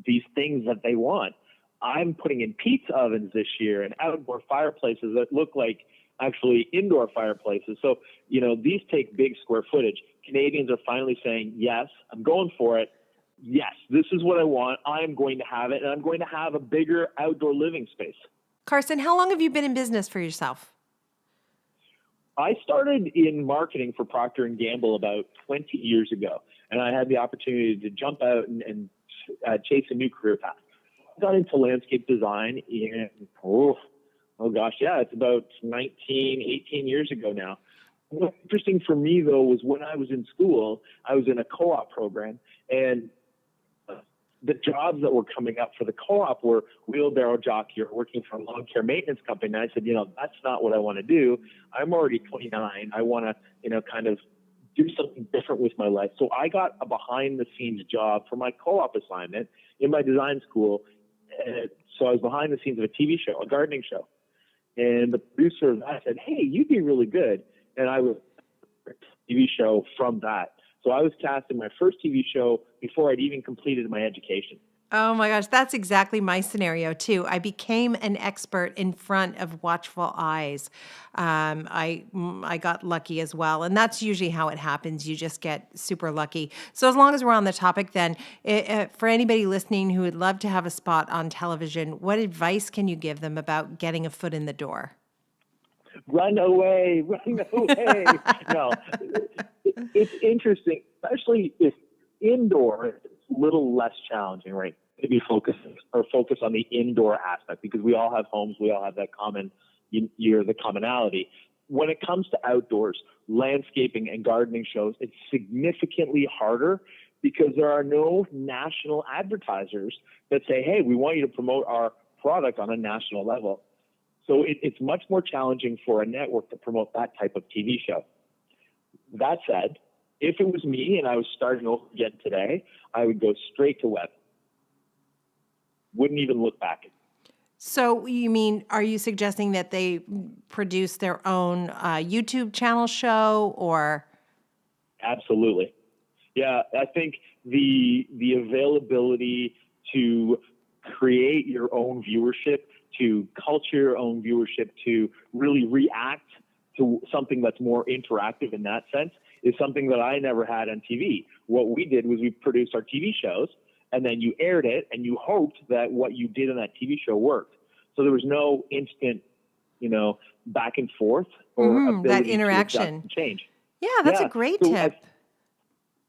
these things that they want. I'm putting in pizza ovens this year and outdoor fireplaces that look like actually indoor fireplaces. So, these take big square footage. Canadians are finally saying, yes, I'm going for it. Yes, this is what I want. I'm going to have it, and I'm going to have a bigger outdoor living space. Carson, how long have you been in business for yourself? I started in marketing for Procter & Gamble about 20 years ago, and I had the opportunity to jump out and chase a new career path. Got into landscape design in, it's about 18 years ago now. What's interesting for me, though, was when I was in school, I was in a co-op program, and the jobs that were coming up for the co-op were wheelbarrow jockey or working for a lawn care maintenance company. And I said, that's not what I want to do. I'm already 29. I want to, kind of do something different with my life. So I got a behind-the-scenes job for my co-op assignment in my design school. So I was behind the scenes of a TV show, a gardening show. And the producer of that said, hey, you'd be really good. And I was a TV show from that. So I was cast in my first TV show before I'd even completed my education. Oh my gosh, that's exactly my scenario too. I became an expert in front of watchful eyes. I got lucky as well, and that's usually how it happens. You just get super lucky. So as long as we're on the topic, then for anybody listening who would love to have a spot on television, what advice can you give them about getting a foot in the door? Run away. No, it's interesting, especially if indoor, it's a little less challenging, right? To be focus on the indoor aspect, because we all have homes, we all have that the commonality. When it comes to outdoors, landscaping and gardening shows, it's significantly harder because there are no national advertisers that say, hey, we want you to promote our product on a national level. So it's much more challenging for a network to promote that type of TV show. That said, if it was me and I was starting over again today, I would go straight to web. Wouldn't even look back. So you mean, are you suggesting that they produce their own YouTube channel show or? Absolutely. Yeah, I think the availability to create your own viewership, to culture your own viewership, to really react to something that's more interactive in that sense is something that I never had on TV. What we did was we produced our TV shows, and then you aired it, and you hoped that what you did in that TV show worked. So there was no instant, back and forth or That ability to adjust interaction. and change. Yeah, that's a Yeah. great So tip.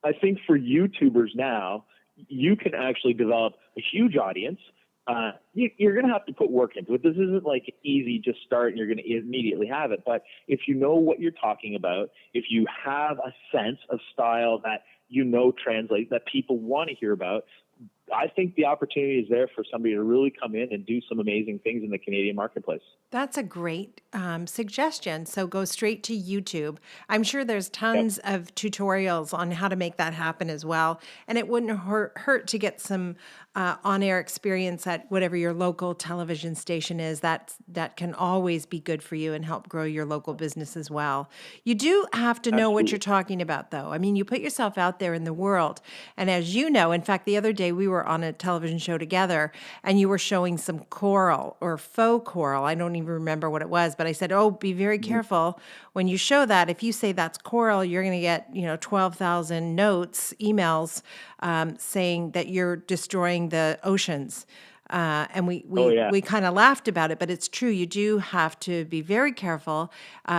I think for YouTubers now, you can actually develop a huge audience. You're going to have to put work into it. This isn't like easy, just start and you're going to immediately have it. But if you know what you're talking about, if you have a sense of style that translates, that people want to hear about, I think the opportunity is there for somebody to really come in and do some amazing things in the Canadian marketplace. That's a great suggestion. So go straight to YouTube. I'm sure there's Yep. tons of tutorials on how to make that happen as well. And it wouldn't hurt to get some on-air experience at whatever your local television station is. That can always be good for you and help grow your local business as well. You do have to know what you're Absolutely. talking about, though. I mean, you put yourself out there in the world. And as you know, in fact, the other day we were on a television show together and you were showing some coral or faux coral. I don't even remember what it was, but I said, oh, be very careful when you show that. If you say that's coral, you're going to get, 12,000 notes, emails saying that you're destroying the oceans. And we Oh, we, yeah. we kind of laughed about it, but it's true. You do have to be very careful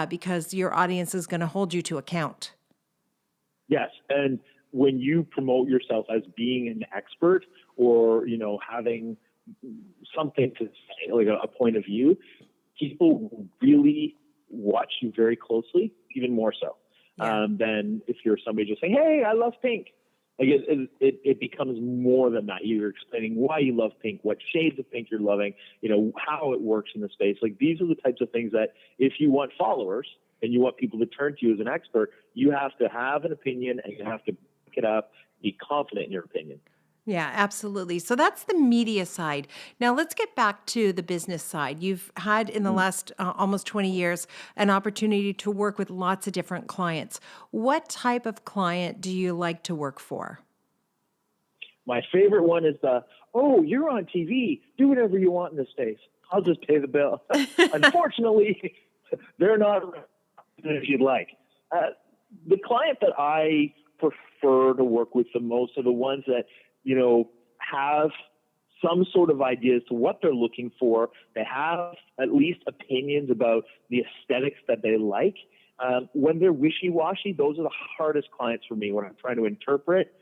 because your audience is going to hold you to account. Yes. And when you promote yourself as being an expert or, having something to say, like a point of view, people really watch you very closely, even more so than if you're somebody just saying, hey, I love pink. Like it becomes more than that. You're explaining why you love pink, what shades of pink you're loving, how it works in the space. Like these are the types of things that if you want followers and you want people to turn to you as an expert, you have to have an opinion and you have to back it up, be confident in your opinion. Yeah, absolutely. So that's the media side. Now let's get back to the business side. You've had in the last almost 20 years an opportunity to work with lots of different clients. What type of client do you like to work for? My favorite one is oh, you're on TV. Do whatever you want in this space. I'll just pay the bill. Unfortunately, they're not if you'd like. The client that I prefer to work with the most are the ones that, have some sort of idea as to what they're looking for. They have at least opinions about the aesthetics that they like. When they're wishy-washy, those are the hardest clients for me when I'm trying to interpret,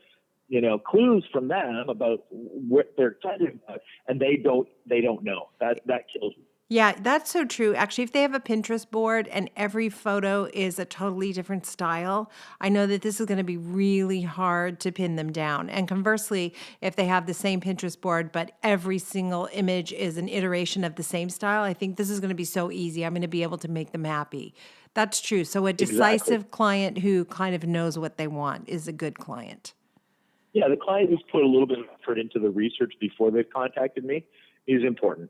clues from them about what they're excited about, and they don't know. That kills me. Yeah, that's so true. Actually, if they have a Pinterest board and every photo is a totally different style, I know that this is going to be really hard to pin them down. And conversely, if they have the same Pinterest board, but every single image is an iteration of the same style, I think this is going to be so easy. I'm going to be able to make them happy. That's true. So a Exactly. decisive client who kind of knows what they want is a good client. Yeah, the client who's put a little bit of effort into the research before they've contacted me is important.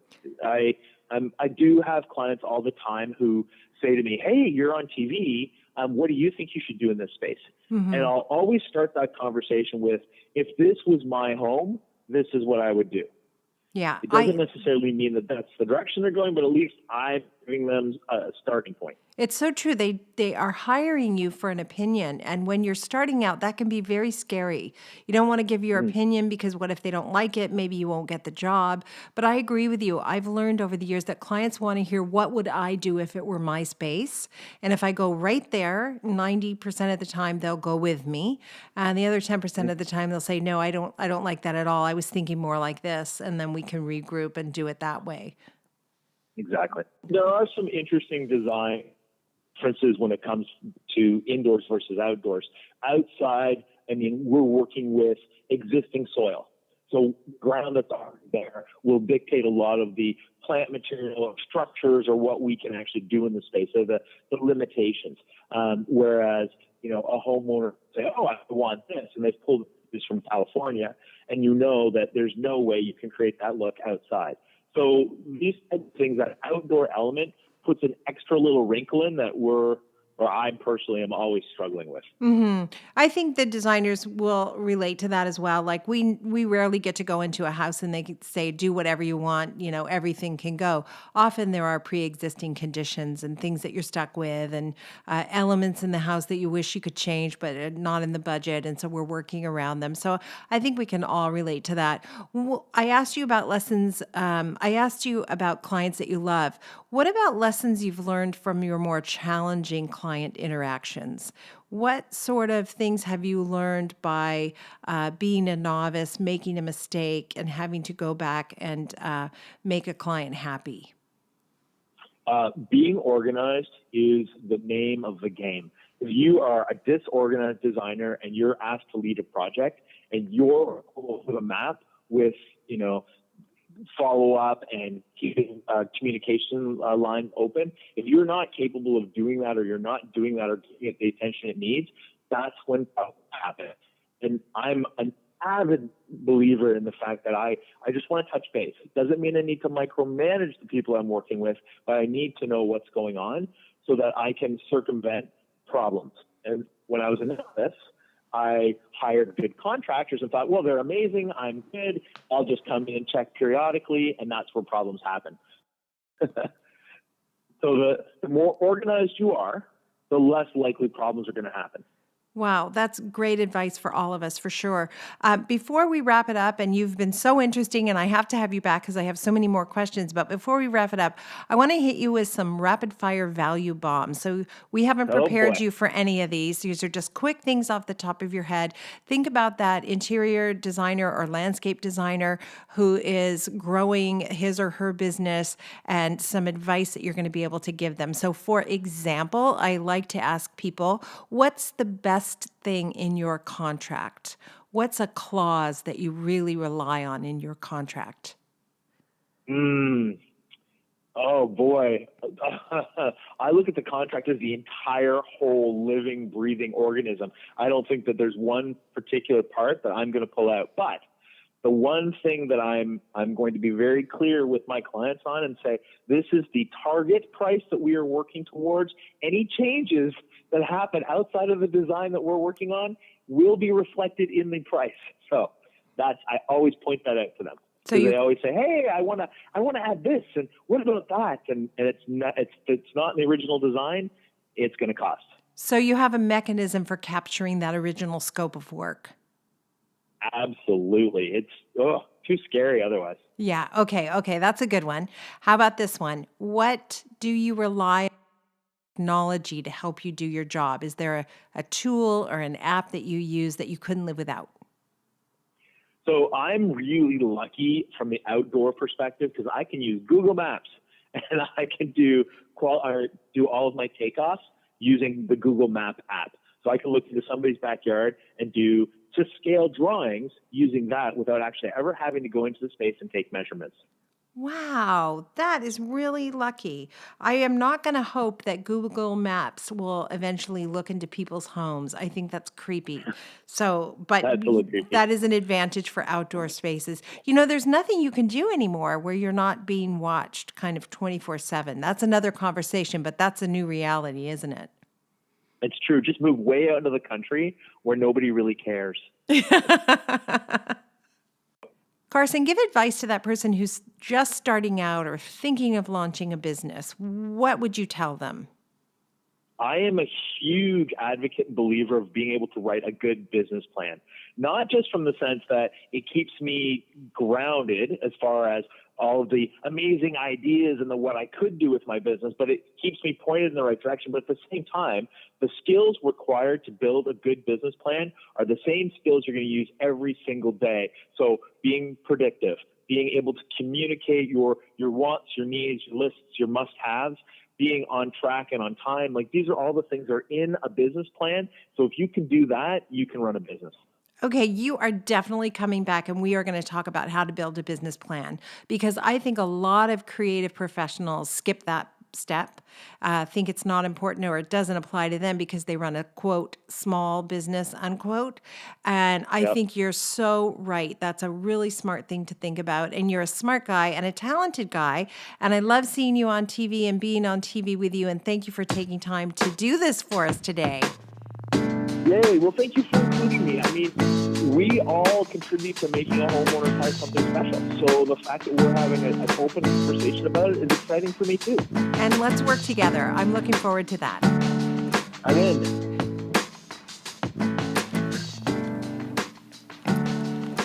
I do have clients all the time who say to me, hey, you're on TV. What do you think you should do in this space? And I'll always start that conversation with, if this was my home, this is what I would do. Yeah, It doesn't necessarily mean that that's the direction they're going, but at least I'm giving them a starting point. it's so true. They are hiring you for an opinion. And when you're starting out, that can be very scary. You don't want to give your opinion because what if they don't like it? Maybe you won't get the job. But I agree with you. I've learned over the years that clients want to hear, what would I do if it were my space? And if I go right there, 90% of the time they'll go with me. And the other 10% of the time they'll say, no, I don't like that at all. I was thinking more like this. And then we can regroup and do it that way. Exactly. There are some interesting design differences when it comes to indoors versus outdoors. Outside, we're working with existing soil. So ground that's already there will dictate a lot of the plant material or structures or what we can actually do in the space, so the limitations. Whereas, a homeowner say, oh, I want this, and they've pulled this from California, and that there's no way you can create that look outside. So these types of things, that outdoor element puts an extra little wrinkle in that I personally am always struggling with. I think the designers will relate to that as well. Like we rarely get to go into a house and they could say, do whatever you want, everything can go. Often there are pre-existing conditions and things that you're stuck with and elements in the house that you wish you could change, but not in the budget. And so we're working around them. So I think we can all relate to that. I asked you about lessons. I asked you about clients that you love. What about lessons you've learned from your more challenging client interactions? What sort of things have you learned by being a novice, making a mistake, and having to go back and make a client happy? Being organized is the name of the game. If you are a disorganized designer and you're asked to lead a project and you're with a map with, follow up and keeping communication lines open, if you're not capable of doing that, or you're not doing that, or giving it the attention it needs, that's when problems happen. And I'm an avid believer in the fact that I just want to touch base. It doesn't mean I need to micromanage the people I'm working with, but I need to know what's going on so that I can circumvent problems. And when I was in this, I hired good contractors and thought, well, they're amazing. I'm good. I'll just come in and check periodically. And that's where problems happen. So the more organized you are, the less likely problems are going to happen. Wow, that's great advice for all of us, for sure. Before we wrap it up, and you've been so interesting, and I have to have you back because I have so many more questions, but before we wrap it up, I want to hit you with some rapid fire value bombs. So we haven't prepared you for any of these. These are just quick things off the top of your head. Think about that interior designer or landscape designer who is growing his or her business, and some advice that you're going to be able to give them. So for example, I like to ask people, what's the best thing in your contract? What's a clause that you really rely on in your contract? Oh boy. I look at the contract as the entire whole living, breathing organism. I don't think that there's one particular part that I'm going to pull out, but the one thing that I'm going to be very clear with my clients on and say, this is the target price that we are working towards. Any changes that happen outside of the design that we're working on will be reflected in the price. So I always point that out to them. So they always say, hey, I want to add this, and what about that? And it's not in the original design, it's going to cost. So you have a mechanism for capturing that original scope of work. Absolutely. It's too scary otherwise. Yeah. Okay. That's a good one. How about this one? What do you rely on technology to help you do your job? Is there a tool or an app that you use that you couldn't live without? So I'm really lucky from the outdoor perspective because I can use Google Maps and I can do all of my takeoffs using the Google Map app. So I can look into somebody's backyard and do to scale drawings using that without actually ever having to go into the space and take measurements. Wow, that is really lucky. I am not going to hope that Google Maps will eventually look into people's homes. I think that's creepy. But that is an advantage for outdoor spaces. There's nothing you can do anymore where you're not being watched kind of 24/7. That's another conversation, but that's a new reality, isn't it? It's true. Just move way out into the country where nobody really cares. Carson, give advice to that person who's just starting out or thinking of launching a business. What would you tell them? I am a huge advocate and believer of being able to write a good business plan, not just from the sense that it keeps me grounded as far as all of the amazing ideas and what I could do with my business, but it keeps me pointed in the right direction. But at the same time, the skills required to build a good business plan are the same skills you're going to use every single day. So being predictive, being able to communicate your wants, your needs, your lists, your must-haves, being on track and on time. Like these are all the things that are in a business plan. So if you can do that, you can run a business. Okay, you are definitely coming back, and we are going to talk about how to build a business plan, because I think a lot of creative professionals skip that step, think it's not important or it doesn't apply to them because they run a, quote, small business, unquote. And I think you're so right. That's a really smart thing to think about. And you're a smart guy and a talented guy. And I love seeing you on TV and being on TV with you. And thank you for taking time to do this for us today. Yay. Well, thank you for including me. I mean, we all contribute to making a homeowner's house something special. So the fact that we're having an open conversation about it is exciting for me too. And let's work together. I'm looking forward to that. I'm in.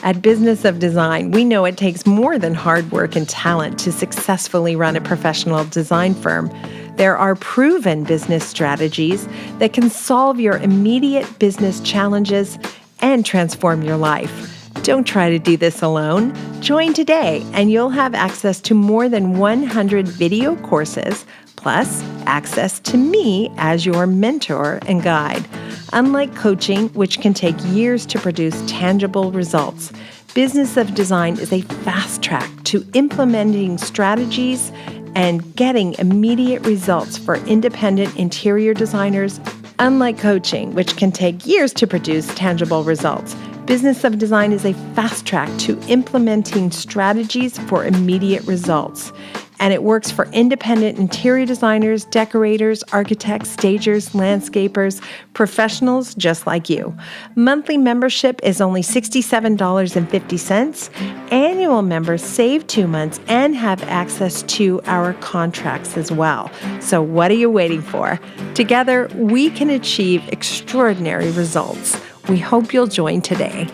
At Business of Design, we know it takes more than hard work and talent to successfully run a professional design firm. There are proven business strategies that can solve your immediate business challenges and transform your life. Don't try to do this alone. Join today, and you'll have access to more than 100 video courses, plus access to me as your mentor and guide. Unlike coaching, which can take years to produce tangible results, Business of Design is a fast track to implementing strategies and getting immediate results for independent interior designers. Unlike coaching, which can take years to produce tangible results, Business of Design is a fast track to implementing strategies for immediate results. And it works for independent interior designers, decorators, architects, stagers, landscapers, professionals just like you. Monthly membership is only $67.50. Annual members save 2 months and have access to our contracts as well. So what are you waiting for? Together, we can achieve extraordinary results. We hope you'll join today.